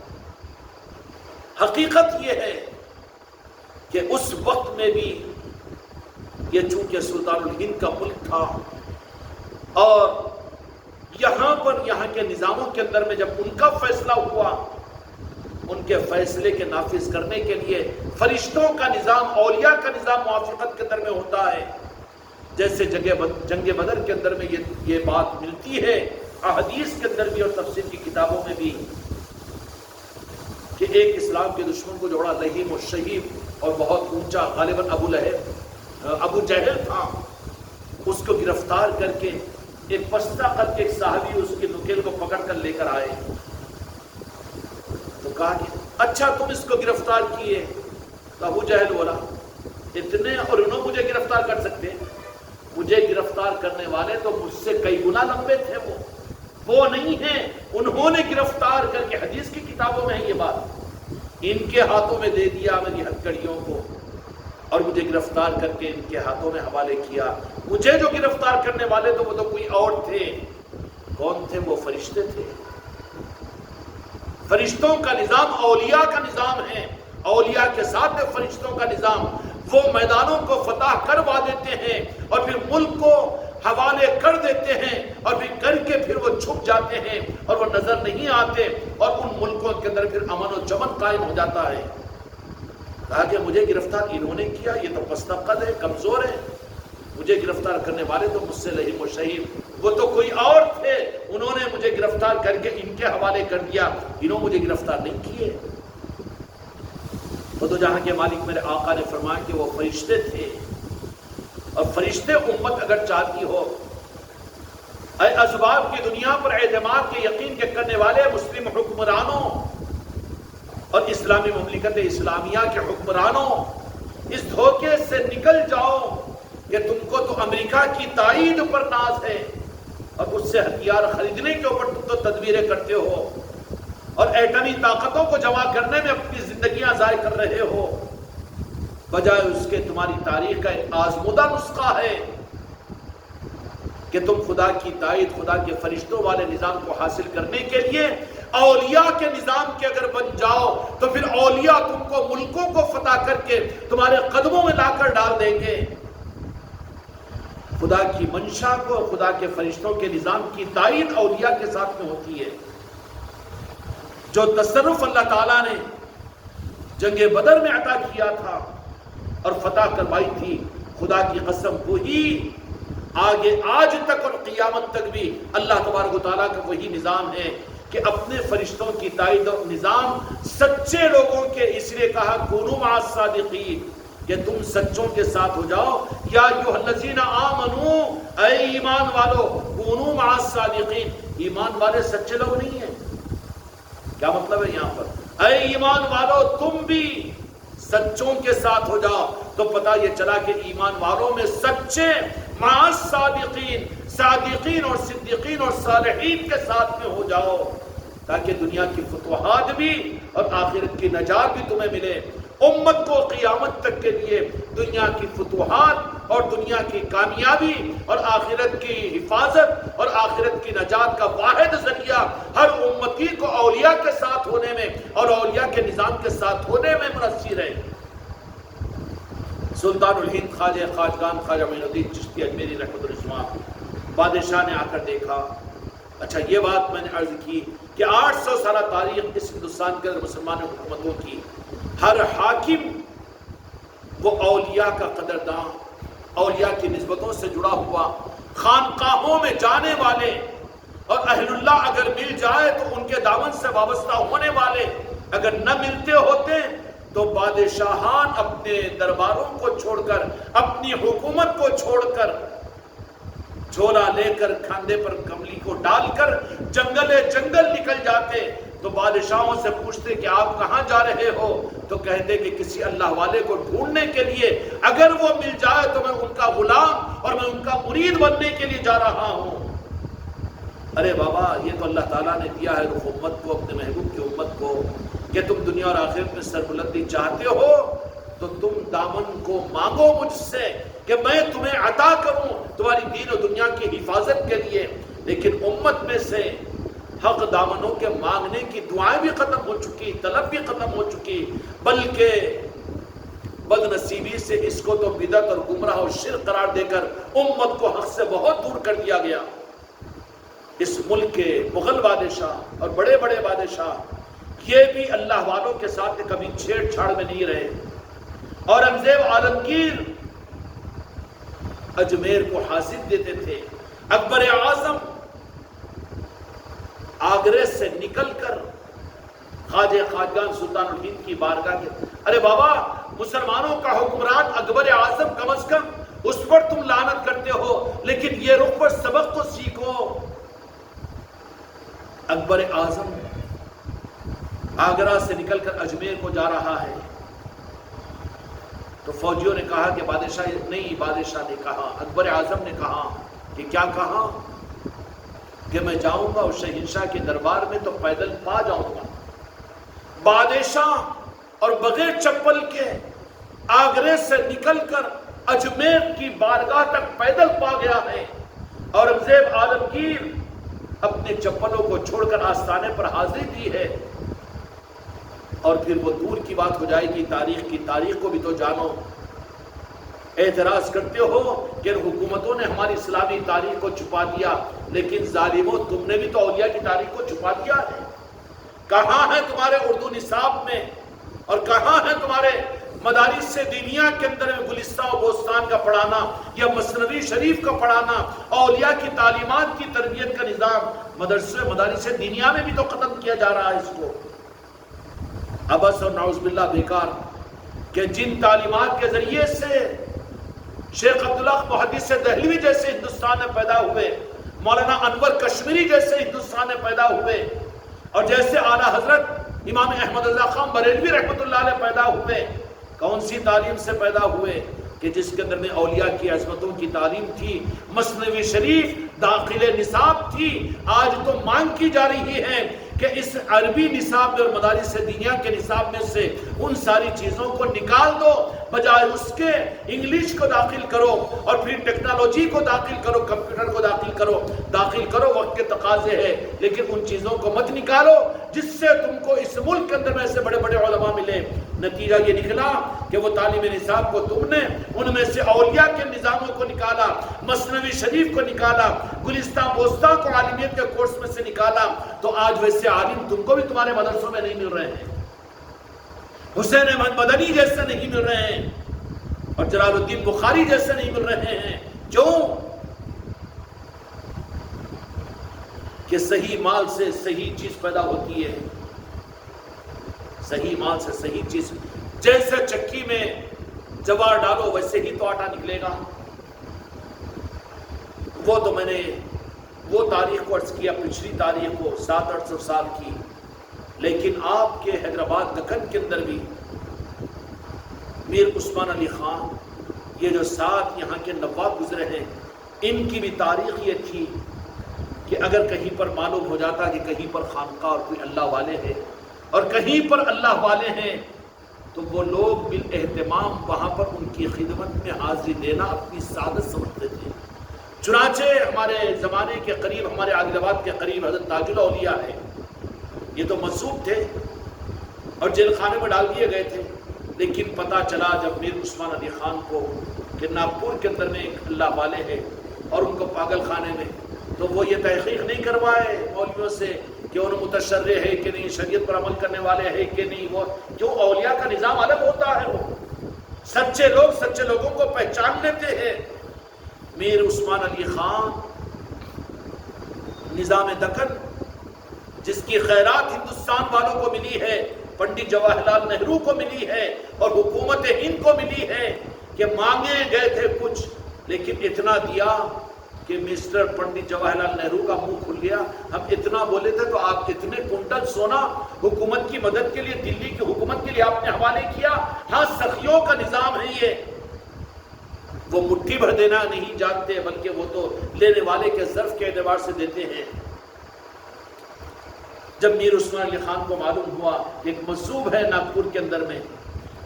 حقیقت یہ ہے کہ اس وقت میں بھی یہ چونکہ سلطان الہند کا ملک تھا، اور یہاں پر یہاں کے نظاموں کے اندر میں جب ان کا فیصلہ ہوا، ان کے فیصلے کے نافذ کرنے کے لیے فرشتوں کا نظام، اولیاء کا نظام موافقت کے اندر میں ہوتا ہے۔ جیسے جنگ بدر کے اندر میں یہ بات ملتی ہے، احادیث کے اندر بھی اور تفسیر کی کتابوں میں بھی، کہ ایک اسلام کے دشمن کو جوڑا لہیم و شہیب اور بہت اونچا، غالباً ابو جہل تھا، اس کو گرفتار کر کے ایک پستہ قد کے ایک صحابی اس کی نکیل کو پکڑ کر لے کر آئے، تو کہا کہ اچھا تم اس کو گرفتار کیے؟ تو ابو جہل بولا اتنے اور انہوں مجھے گرفتار کر سکتے؟ مجھے گرفتار کرنے والے تو مجھ سے کئی گنا لمبے تھے، وہ نہیں ہیں، انہوں نے گرفتار کر کے، حدیث کی کتابوں میں ہے یہ بات، ان کے ہاتھوں میں دے دیا میری ہتھکڑیوں کو، اور مجھے گرفتار کر کے ان کے ہاتھوں میں حوالے کیا۔ مجھے جو گرفتار کرنے والے تو وہ تو کوئی اور تھے۔ کون تھے وہ؟ فرشتے تھے۔ فرشتوں کا نظام اولیاء کا نظام ہے، اولیاء کے ساتھ ہے فرشتوں کا نظام۔ وہ میدانوں کو فتح کروا دیتے ہیں اور پھر ملک کو حوالے کر دیتے ہیں، اور پھر کر کے پھر وہ چھپ جاتے ہیں اور وہ نظر نہیں آتے، اور ان ملکوں کے اندر پھر امن و چمن قائم ہو جاتا ہے۔ کہا کہ مجھے گرفتار انہوں نے کیا، یہ تو پست قد ہے، کمزور ہے، مجھے گرفتار کرنے والے تو مجھ سے لہیم و شہید، وہ تو کوئی اور تھے، انہوں نے مجھے گرفتار کر کے ان کے حوالے کر دیا، انہوں مجھے گرفتار نہیں کیے۔ تو جہاں کے مالک میرے آقا نے فرمایا کہ وہ فرشتے تھے، اور فرشتے امت اگر چاہتی ہو، اے اسباب کی دنیا پر اعتماد کے یقین کے کرنے والے مسلم حکمرانوں اور اسلامی مملکت اسلامیہ کے حکمرانوں، اس دھوکے سے نکل جاؤ کہ تم کو تو امریکہ کی تائید پر ناز ہے، اور اس سے ہتھیار خریدنے کے اوپر تم تو تدبیریں کرتے ہو، اور ایٹمی طاقتوں کو جمع کرنے میں اپنی زندگیاں ضائع کر رہے ہو، بجائے اس کے تمہاری تاریخ کا ایک آزمودہ نسخہ ہے کہ تم خدا کی تائید، خدا کے فرشتوں والے نظام کو حاصل کرنے کے لیے اولیاء کے نظام کے اگر بن جاؤ تو پھر اولیاء تم کو ملکوں کو فتح کر کے تمہارے قدموں میں لا کر ڈال دیں گے۔ خدا کی منشا کو، خدا کے فرشتوں کے نظام کی تائید اولیاء کے ساتھ میں ہوتی ہے۔ جو تصرف اللہ تعالیٰ نے جنگ بدر میں عطا کیا تھا اور فتح کروائی تھی، خدا کی قسم وہی آگے آج تک اور قیامت تک بھی اللہ تبارک و تعالیٰ کا وہی نظام ہے کہ اپنے فرشتوں کی تائید اور نظام سچے لوگوں کے، اس لیے کہا کونوا مع الصادقین، کہ تم سچوں کے ساتھ ہو جاؤ۔ یا ایھا الذین آمنو، اے ایمان والو، کونوا مع الصادقین، ایمان والے سچے لوگ نہیں ہیں۔ کیا مطلب ہے یہاں پر؟ اے ایمان والو تم بھی سچوں کے ساتھ ہو جاؤ، تو پتہ یہ چلا کہ ایمان والوں میں سچے مع الصادقین، صادقین اور صدیقین اور صالحین کے ساتھ میں ہو جاؤ، تاکہ دنیا کی فتوحات بھی اور آخرت کی نجات بھی تمہیں ملے۔ امت کو قیامت تک کے لیے دنیا کی فتوحات اور دنیا کی کامیابی اور آخرت کی حفاظت اور آخرت کی نجات کا واحد ذریعہ ہر امتی کو اولیاء کے ساتھ ہونے میں اور اولیاء کے نظام کے ساتھ ہونے میں منحصر ہے۔ سلطان الہند خواجہ خواجگان خواجہ معین الدین چشتی اجمیری رحمۃ اللہ، بادشاہ نے آ کر دیکھا، اچھا یہ بات میں نے عرض کی کہ 800 سالہ تاریخ اس ہندوستان کے اندر مسلمان حکومتوں کی، ہر حاکم وہ اولیاء کا قدرداں، اولیاء کی نسبتوں سے جڑا ہوا، خانقاہوں میں جانے والے اور اہل اللہ اگر مل جائے تو ان کے دامن سے وابستہ ہونے والے اگر نہ ملتے ہوتے تو بادشاہان اپنے درباروں کو چھوڑ کر، اپنی حکومت کو چھوڑ کر، جھولا لے کر کھاندے پر کملی کو ڈال کر جنگل نکل جاتے۔ تو بادشاہوں سے پوچھتے کہ آپ کہاں جا رہے ہو؟ تو کہتے کہ کسی اللہ والے کو ڈھونڈنے کے لیے، اگر وہ مل جائے تو میں ان کا غلام اور میں ان کا مرید بننے کے لیے جا رہا ہوں۔ ارے بابا، یہ تو اللہ تعالیٰ نے دیا ہے روح امت کو، اپنے محبوب کی امت کو، کہ تم دنیا اور آخرت میں سربلندی چاہتے ہو تو تم دامن کو مانگو مجھ سے کہ میں تمہیں عطا کروں تمہاری دین و دنیا کی حفاظت کے لیے۔ لیکن امت میں سے حق دامنوں کے مانگنے کی دعائیں بھی ختم ہو چکی، طلب بھی ختم ہو چکی، بلکہ بد نصیبی سے اس کو تو بدعت اور گمراہ اور شرک قرار دے کر امت کو حق سے بہت دور کر دیا گیا۔ اس ملک کے مغل بادشاہ اور بڑے بڑے بادشاہ یہ بھی اللہ والوں کے ساتھ کبھی چھیڑ چھاڑ میں نہیں رہے۔ اورنگزیب عالمگیر اجمیر کو حاصل دیتے تھے، اکبر اعظم آگرے سے نکل کر خواجہ خواجگان سلطان الہند کی بارگاہ کے، ارے بابا مسلمانوں کا حکمران اکبر اعظم، کم از کم اس پر تم لعنت کرتے ہو، لیکن یہ رخ پر سبق تو سیکھو۔ اکبر اعظم آگرہ سے نکل کر اجمیر کو جا رہا ہے تو فوجیوں نے کہا کہ بادشاہ نہیں، بادشاہ نے کہا، اکبر اعظم نے کہا کہ کیا کہا کہ میں جاؤں گا اور شہنشاہ کے دربار میں تو پیدل پا جاؤں گا۔ بادشاہ اور بغیر چپل کے آگرے سے نکل کر اجمیر کی بارگاہ تک پیدل پا گیا ہے۔ اورنگزیب عالمگیر اپنے چپلوں کو چھوڑ کر آستانے پر حاضری دی ہے، اور پھر وہ دور کی بات ہو جائے گی، تاریخ کو بھی تو جانو۔ اعتراض کرتے ہو کہ حکومتوں نے ہماری اسلامی تاریخ کو چھپا دیا، لیکن ظالموں تم نے بھی تو اولیاء کی تاریخ کو چھپا دیا ہے۔ کہاں ہے تمہارے اردو نصاب میں اور کہاں ہے تمہارے مدارس سے دینیا کے اندر میں گلستان و بوستان کا پڑھانا یا مثنوی شریف کا پڑھانا، اولیاء کی تعلیمات کی تربیت کا نظام مدرسے مدارس دینیا میں بھی تو ختم کیا جا رہا ہے اس کو۔ ابس اور نعوذ باللہ بیکار کہ جن تعلیمات کے ذریعے سے شیخ عبداللہ محدث دہلوی جیسے ہندوستان میں پیدا ہوئے، مولانا انور کشمیری جیسے ہندوستان میں پیدا ہوئے، اور جیسے اعلیٰ حضرت امام احمد رضا خان بریلوی رحمۃ اللہ علیہ پیدا ہوئے، کون سی تعلیم سے پیدا ہوئے کہ جس کے اندر میں اولیاء کی عظمتوں کی تعلیم تھی، مثنوی شریف داخل نصاب تھی۔ آج تو مانگ کی جا رہی ہے کہ اس عربی نصاب میں اور مدارس دینیا کے نصاب میں سے ان ساری چیزوں کو نکال دو، بجائے اس کے انگلش کو داخل کرو اور پھر ٹیکنالوجی کو داخل کرو، کمپیوٹر کو داخل کرو، وقت کے تقاضے ہے، لیکن ان چیزوں کو مت نکالو جس سے تم کو اس ملک کے اندر میں سے بڑے بڑے علماء ملے۔ نتیجہ یہ نکلا کہ وہ تعلیم نصاب کو تم نے ان میں سے اولیاء کے نظاموں کو نکالا، مثنوی شریف کو نکالا، گلستان بوستان کو عالمیت کے کورس میں سے نکالا، تو آج ویسے عالم تم کو بھی تمہارے مدرسوں میں نہیں مل رہے ہیں، حسین احمد مدنی جیسے نہیں مل رہے ہیں، اور جلال الدین بخاری جیسے نہیں مل رہے ہیں۔ کیوں؟ کہ صحیح مال سے صحیح چیز پیدا ہوتی ہے، صحیح مال سے صحیح چیز، جیسے چکی میں جوار ڈالو ویسے ہی تو آٹا نکلے گا۔ وہ تو میں نے وہ تاریخ کو عرض کیا، پچھلی تاریخ کو 700-800 سال کی، لیکن آپ کے حیدرآباد دکن کے اندر بھی میر عثمان علی خان، یہ جو 7 یہاں کے نواب گزرے ہیں، ان کی بھی تاریخ یہ تھی کہ اگر کہیں پر معلوم ہو جاتا کہ کہیں پر خانقاہ اور کوئی اللہ والے ہیں اور کہیں پر اللہ والے ہیں، تو وہ لوگ بالاہتمام وہاں پر ان کی خدمت میں حاضری دینا اپنی سعادت سمجھتے تھے۔ چنانچہ ہمارے زمانے کے قریب، ہمارے عادل آباد کے قریب حضرت تاج الاولیاء ہے، یہ تو مصوب تھے اور جیل خانے میں ڈال دیے گئے تھے، لیکن پتہ چلا جب میر عثمان علی خان کو کہ ناگپور کے اندر میں ایک اللہ والے ہیں اور ان کو پاگل خانے میں، تو وہ یہ تحقیق نہیں کروائے مولویوں سے کہ ان متشرع ہے کہ نہیں، شریعت پر عمل کرنے والے ہیں کہ نہیں، وہ جو اولیاء کا نظام الگ ہوتا ہے، وہ سچے لوگ سچے لوگوں کو پہچان لیتے ہیں۔ میر عثمان علی خان نظام دکن جس کی خیرات ہندوستان والوں کو ملی ہے، پنڈت جواہر لال نہرو کو ملی ہے اور حکومت ہند کو ملی ہے، کہ مانگے گئے تھے کچھ لیکن اتنا دیا کہ مسٹر پنڈت جواہر لال نہرو کا منہ کھل گیا۔ ہم اتنا بولے تھے تو آپ اتنے کنٹل سونا حکومت کی مدد کے لیے، دلی کی حکومت کے لیے آپ نے حوالے کیا۔ ہاں، سخیوں کا نظام ہے یہ، وہ مٹھی بھر دینا نہیں جانتے بلکہ وہ تو لینے والے کے ظرف کے اعتبار سے دیتے ہیں۔ جب میر عثمان علی خان کو معلوم ہوا ایک مصوب ہے ناگپور کے اندر میں،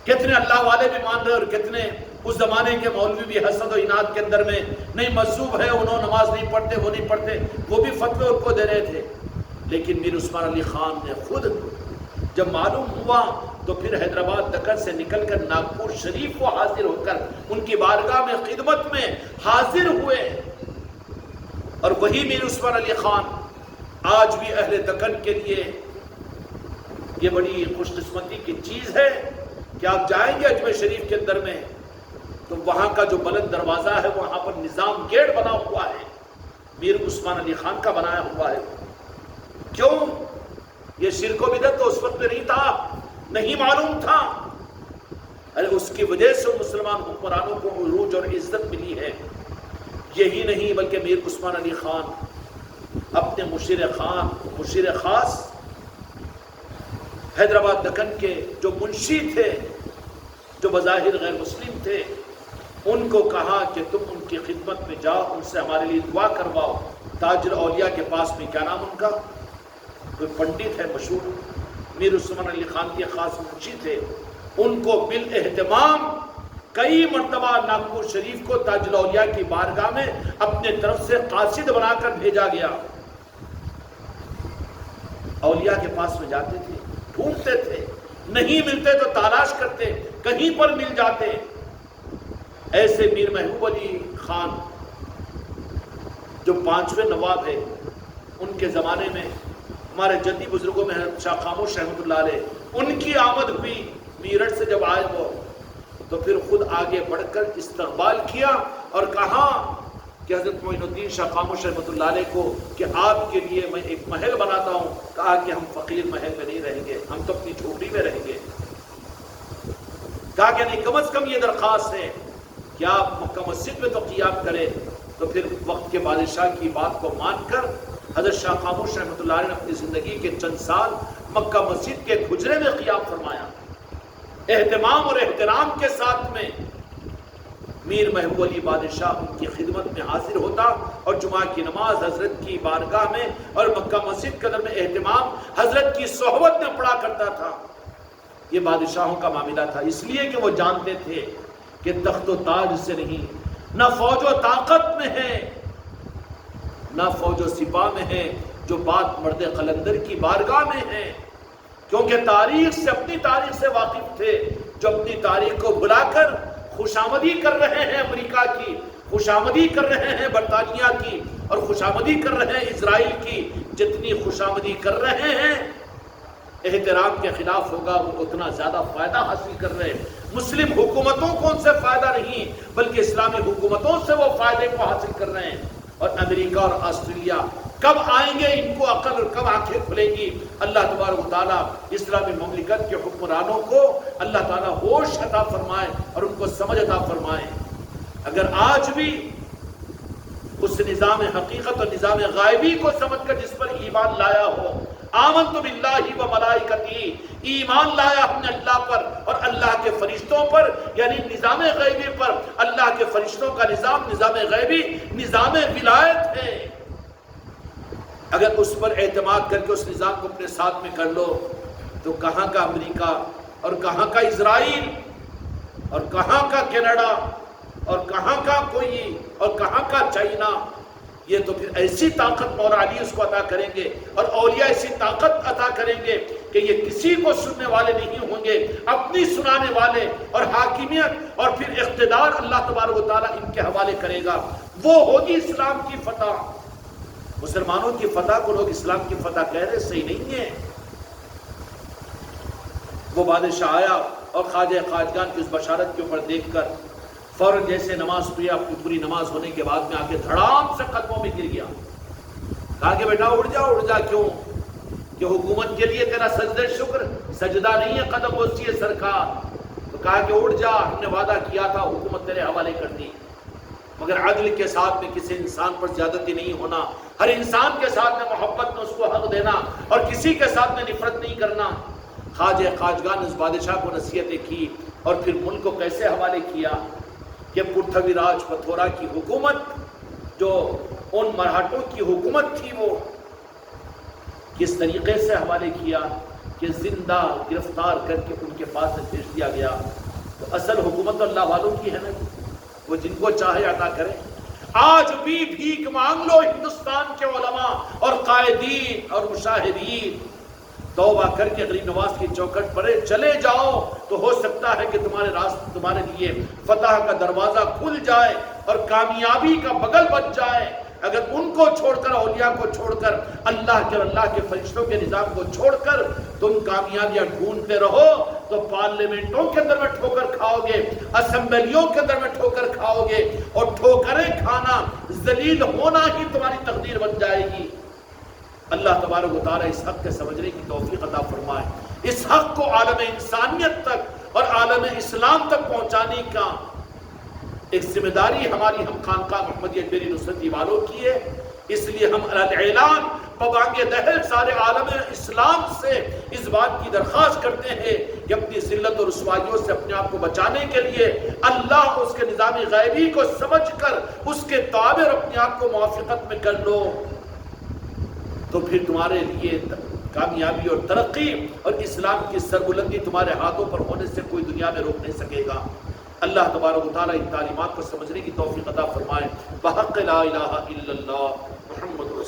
کتنے اللہ والے بھی مان رہے اور کتنے اس زمانے کے مولوی بھی حسد و عناد کے اندر میں نہیں، مصوب ہے، انہوں نماز نہیں پڑھتے، وہ نہیں پڑھتے، وہ بھی فتوے ان کو دے رہے تھے۔ لیکن میر عثمان علی خان نے خود جب معلوم ہوا تو پھر حیدرآباد دکن سے نکل کر ناگپور شریف کو حاضر ہو کر ان کی بارگاہ میں خدمت میں حاضر ہوئے۔ اور وہی میر عثمان علی خان آج بھی اہل دکن کے لیے یہ بڑی خوش قسمتی کی چیز ہے کہ آپ جائیں گے اجمیر شریف کے اندر میں تو وہاں کا جو بلند دروازہ ہے وہاں پر نظام گیٹ بنا ہوا ہے، میر عثمان علی خان کا بنایا ہوا ہے۔ کیوں؟ یہ شرک و بدعت تو اس وقت نہیں تھا، نہیں معلوم تھا، ارے اس کی وجہ سے مسلمان حکمرانوں کو عروج اور عزت ملی ہے۔ یہی نہیں بلکہ میر عثمان علی خان اپنے مشیر خاص حیدرآباد دکن کے جو منشی تھے، جو بظاہر غیر مسلم تھے، ان کو کہا کہ تم ان کی خدمت میں جاؤ، ان سے ہمارے لیے دعا کرواؤ۔ تاج الاولیاء کے پاس میں، کیا نام ان کا، کوئی پنڈت ہے مشہور، میر عثمان علی خان کے خاص منشی تھے، ان کو بالاہتمام کئی مرتبہ ناگپور شریف کو تاج الاولیاء کی بارگاہ میں اپنے طرف سے قاصد بنا کر بھیجا گیا۔ اولیاء کے پاس میں جاتے تھے، ڈھونڈتے تھے، نہیں ملتے تو تلاش کرتے، کہیں پر مل جاتے۔ ایسے میر محبوب علی خان جو 5ویں نواب ہے، ان کے زمانے میں ہمارے جدی بزرگوں میں شاہ خاموش رحمۃ اللہ علیہ، ان کی آمد ہوئی میرٹھ سے جب آئے وہ، تو پھر خود آگے بڑھ کر استقبال کیا اور کہا کہ حضرت معین الدین شاہ خاموش رحمۃ اللہ علیہ کو کہ آپ کے لیے میں ایک محل بناتا ہوں۔ کہا کہ ہم فقیر محل میں نہیں رہیں گے، ہم تو اپنی جھوپڑی میں رہیں گے۔ کہا کہ نہیں، کم از کم یہ درخواست ہے کہ آپ مکہ مسجد میں تو قیام کریں۔ تو پھر وقت کے بادشاہ کی بات کو مان کر حضرت شاہ خاموش رحمۃ اللہ علیہ نے اپنی زندگی کے چند سال مکہ مسجد کے حجرے میں قیام فرمایا، اہتمام اور احترام کے ساتھ میں۔ میر محبوب علی بادشاہ ان کی خدمت میں حاضر ہوتا اور جمعہ کی نماز حضرت کی بارگاہ میں اور مکہ مسجد کے اندر میں اہتمام حضرت کی صحبت میں پڑھا کرتا تھا۔ یہ بادشاہوں کا معاملہ تھا، اس لیے کہ وہ جانتے تھے کہ تخت و تاج سے نہیں، نہ فوج و طاقت میں ہے، نہ فوج و سپاہ میں ہے، جو بات مرد قلندر کی بارگاہ میں ہے۔ کیونکہ تاریخ سے، اپنی تاریخ سے واقف تھے، جو اپنی تاریخ کو بلا کر خوشامدی کر رہے ہیں امریکہ کی، خوشامدی کر رہے ہیں برطانیہ کی، اور خوشامدی کر رہے ہیں اسرائیل کی۔ جتنی خوشامدی کر رہے ہیں احترام کے خلاف ہوگا، وہ اتنا زیادہ فائدہ حاصل کر رہے ہیں۔ مسلم حکومتوں کو ان سے فائدہ نہیں بلکہ اسلامی حکومتوں سے وہ فائدے کو حاصل کر رہے ہیں۔ اور امریکہ اور آسٹریلیا کب آئیں گے، ان کو عقل اور کب آنکھیں کھلیں گی؟ اللہ تبارک و تعالیٰ اسلامی مملکت کے حکمرانوں کو اللہ تعالیٰ ہوش عطا فرمائے اور ان کو سمجھ عطا فرمائے۔ اگر آج بھی اس نظام حقیقت اور نظام غائبی کو سمجھ کر جس پر ایمان لایا ہو، آمنت باللہ و ملائکتی، ایمان لایا ہم نے اللہ پر اور اللہ کے فرشتوں پر، یعنی نظام غیبی پر اللہ کے فرشتوں کا نظام، نظام غیبی، نظام ولایت ہے۔ اگر اس پر اعتماد کر کے اس نظام کو اپنے ساتھ میں کر لو تو کہاں کا امریکہ اور کہاں کا اسرائیل اور کہاں کا کینیڈا اور کہاں کا کوئی اور کہاں کا چائنا، یہ تو پھر ایسی طاقت مولا علی اس کو عطا کریں گے اور اولیاء ایسی طاقت عطا کریں گے کہ یہ کسی کو سننے والے نہیں ہوں گے، اپنی سنانے والے، اور حاکمیت اور پھر اقتدار اللہ تبارک و تعالیٰ ان کے حوالے کرے گا۔ وہ ہوگی اسلام کی فتح۔ مسلمانوں کی فتح کو لوگ اسلام کی فتح کہہ رہے، صحیح نہیں ہے۔ وہ بادشاہ آیا اور خواجہ خواجگان کی اس بشارت کے اوپر دیکھ کر فوراً جیسے نماز پڑھی، اپنی پوری نماز ہونے کے بعد میں آ کے دھڑام سے قدموں میں گر گیا، کہا کہ بیٹا اٹھ جا، کیوں کہ حکومت کے لیے تیرا سجدہ شکر، سجدہ نہیں ہے قدم بوسی ہے سرکار۔ تو کہا کہ اٹھ جا، ہم نے وعدہ کیا تھا حکومت تیرے حوالے کر دی، مگر عدل کے ساتھ میں کسی انسان پر زیادتی نہیں ہونا، ہر انسان کے ساتھ میں محبت میں اس کو حق دینا اور کسی کے ساتھ میں نفرت نہیں کرنا۔ خواجہ خواجگان نے اس بادشاہ کو نصیحتیں کی اور پھر ملک کو کیسے حوالے کیا کہ پرتھوی راج پتھورا کی حکومت، جو ان مرہٹوں کی حکومت تھی، وہ کس طریقے سے حوالے کیا کہ زندہ گرفتار کر کے ان کے پاس سے بھیج دیا گیا۔ تو اصل حکومت اللہ والوں کی ہے نا، وہ جن کو چاہے عطا کرے۔ آج بھی بھیک مانگ لو ہندوستان کے علماء اور قائدین اور مشاہدین، توبہ کر کے غریب نواز کی چوکھٹ پر چلے جاؤ تو ہو سکتا ہے کہ تمہارے لیے فتح کا دروازہ کھل جائے اور کامیابی کا بغل بچ جائے۔ اگر ان کو چھوڑ کر، اولیاء کو چھوڑ کر، اللہ کے فرشتوں کے نظام کو چھوڑ کر تم کامیابیاں ڈھونڈتے رہو تو پارلیمنٹوں کے اندر میں ٹھوکر کھاؤ گے، اسمبلیوں کے اندر میں ٹھوکر کھاؤ گے، اور ٹھوکریں کھانا، ذلیل ہونا ہی تمہاری تقدیر بن جائے گی۔ اللہ تبارک و تعالیٰ اس حق کے سمجھنے کی توفیق عطا فرمائے، اس حق کو عالم انسانیت تک اور عالم اسلام تک پہنچانے کا ایک ذمہ داری ہماری ہم خانقاہ محمدیہ ڈیری نصرتی والوں کی ہے۔ اس لیے ہم اعلان ببانگ دہل سارے عالم اسلام سے اس بات کی درخواست کرتے ہیں کہ اپنی ذلت اور رسوائیوں سے اپنے آپ کو بچانے کے لیے اللہ اس کے نظام غیبی کو سمجھ کر اس کے تابع اپنے آپ کو موافقت میں کر لو، تو پھر تمہارے لیے کامیابی اور ترقی اور اسلام کی سربلندی تمہارے ہاتھوں پر ہونے سے کوئی دنیا میں روک نہیں سکے گا۔ اللہ تبارک و تعالیٰ ان تعلیمات کو سمجھنے کی توفیق عطا فرمائے۔ بحق لا الہ الا اللہ محمد